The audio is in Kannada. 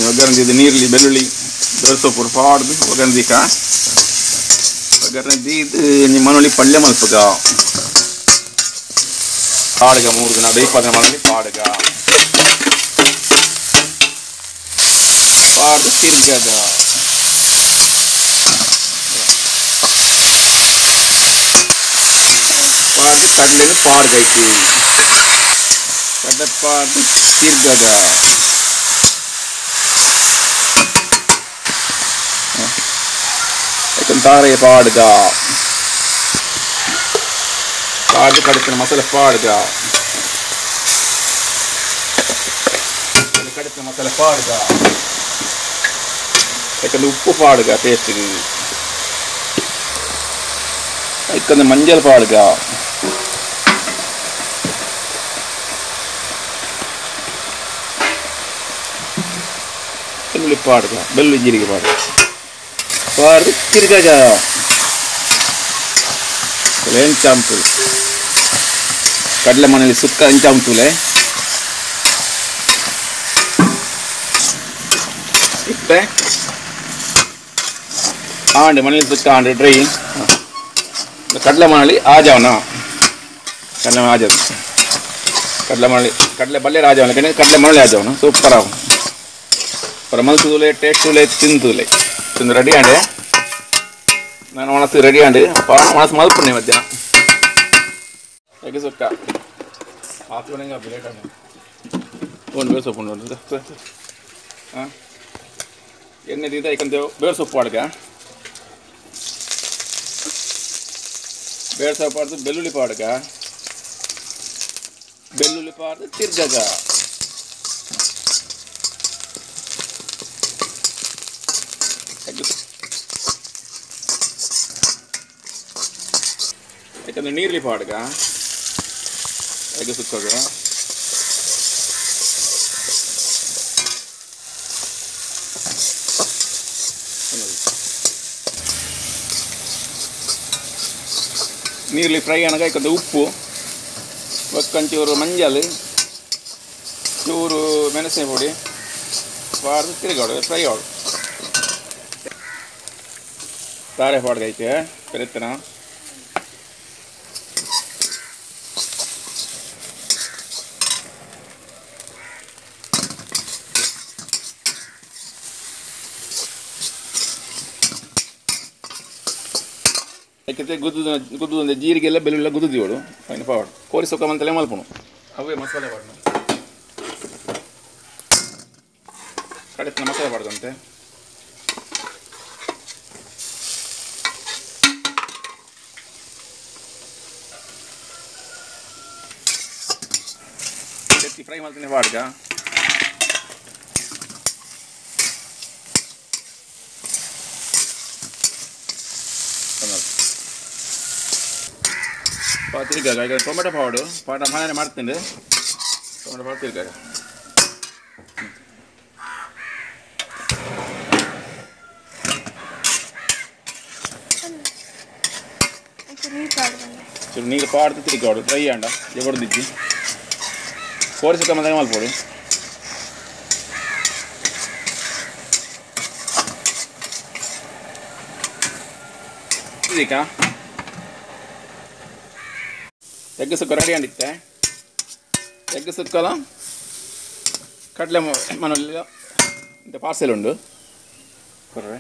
ಒಗ್ಗರಣೆ ಇದು ನೀರುಳ್ಳಿ ಬೆಳ್ಳುಳ್ಳಿ ಬೆಳ್ಸೊಪ್ಪು ಪಾಡ್ದು ಒಗ್ಗರಣೆ ದೀಕ ಒಗ್ಗರಣೆ ದೀದು ನಿಮ್ಮ ಮನೊಳ್ಳಿ ಪಲ್ಯ ಮಲ್ಪಗ ಪಾಡ್ಗ 3 ದಿನ ದೈಪಾದನೆ ಮಾಡಲಿ ಪಾಡ್ಗ ಪಾಡ್ದು ತಿರ್ಗಗ ಪಾಡ್ದು ಕಡಲೆನು ಪಾಡ್ಗೈತಿ ಕಡಲೆ ಪಾಡ್ದು ತಿರ್ಗಗ तारे पाड़गा पाड़ कड़ित मसाले पाड़गा कड़ित मसाले पाड़गा उप्पु पाड़गा टेस्ट मंजल पाड़गा ಬೆಳ್ಳುಳ್ಳಿ ಪಾಡ್ಗ ಬೆಳ್ಳುಳ್ಳಿ ಜೀರಿಗೆ ಪಾಡ್ಗ पाड़ तिरगा ಹೆಂಚಾಂಪುಲ್ ಕಡಲೆ ಮನೆಯಲ್ಲಿ ಸುಕ್ಕ ಹೆಂಚಾಂಪುಲೆ ಇಟ್ಟೆ ಆಂಡೆ ಮನೆಯಲ್ಲಿ ಸುಕ್ಕ ಆಂಡೆ ಡ್ರೈ ಕಡಲೆ ಮನೆಯಲ್ಲಿ ಆಜಾವನ ಕಡಲೆ ಆಜಾವ ಕಡಲೆ ಮನೆಯಲ್ಲಿ ಕಡಲೆ ಬಲ್ಲೆ ಆಜಾವನ ಕಡಲೆ ಮನೆಯಲ್ಲಿ ಆಜಾವನ ಸೂಪರ್ ಆಗ पर मलसूले टेस्टूले तिंतूले तिंद रेडी अंडे ನಾನು ಮನಸ್ಸು ರೆಡಿ ಅಂಡಿ ಮನಸ್ಸು ಮಲ್ಪನೆ ಮಧ್ಯಾಹ್ನ ಹೇಗೆ ಸುಕ್ಕ ಹಾಕ್ಕೊಂಡಂಗೆ ಬಿಲೇಟ್ ಅಂడి ಒಂದು ಬೇರೆ ಸೊಪ್ಪು ನೋಡಿ ಹಾಂ ಎಣ್ಣೆ ದಿಂದ ಯಾಕಂತೇವೆ ಬೇರೆ ಸೊಪ್ಪು ಪಾಡ್ಗ ಬೇರೆ ಸೊಪ್ಪು ಪಾಡ್ದು ಬೆಳ್ಳುಳ್ಳಿ ಪಾಡ್ಗ ಬೆಳ್ಳುಳ್ಳಿ ಪಾಡ್ದು ತಿರ್ಗಗ ಯಾಕಂದ್ರೆ ನೀರ್ಲಿ ಪಾಡ್ಗ ಹೇಗೆ ಸುಕ್ಕಾಗ ನೀರ್ಲಿ ಫ್ರೈ ಅನಗ ಯಾಕಂದ್ರೆ ಉಪ್ಪು ಒಕ್ಕಂಚೂರು ಮಂಜಲ್ ಚೂರು ಮೆಣಸಿನ ಪುಡಿ ಪಾಡ್ದು ತಿರುಗಾಡು ಫ್ರೈ ಆಡು ತಾರೆ ಪಾಡ್ಗ ಐತೆ ಬೆರೆತ್ತನ ಯಾಕೆ ಗುದ್ದು ಜೀರಿಗೆಲ್ಲ ಬೆಳ್ಳುಳ್ಳಿ ಗುದ್ದಿವಳು ಫೈನ್ ಪಾವಡು ಕೋರಿ ಸೊಕ್ಕ ಮಂತಲೇ ಮಲ್ಪುಣು ಅವೇ ಮಸಾಲೆ ಪಾಡ್ನು ಕಡೆತ್ತಿನ ಮಸಾಲೆ ಪಾಡ್ದಂತೆ ಫ್ರೈ ಮಾಡ್ತೀನಿ ಪಾಡ್ಗ ತಿರ್ಗಾಗ ಈಗ ಟೊಮೆಟೊ ಪಾಡು ಪಾಡ ಮನೆ ಮಾಡ್ತೀನಿ ಟೊಮೆಟೊ ಪಾಡು ತಿರ್ಗಾಗ ಚೂರು ನೀರು ಪಾಡ್ದು ತಿರ್ಗಾಡು ಫ್ರೈ ಅಂಡ ಜಬರ್ದಿದ್ದಿ ಕೋರಿಸಕ್ಕ ಮತ್ತೆ ಮಲ್ಪೋಡು ಇದೀಕಾ ಎಗ್ ಸುಕ್ಕ ರೆಡಿ ಅಂಡಿತ್ತೆ ಎಗ್ ಸುಕ್ಕಲ ಕಡಲೆ ಮನೆಯಲ್ಲಿ ಇಂಥ ಪಾರ್ಸೆಲ್ ಉಂಡು ಕೊರ್ರೆ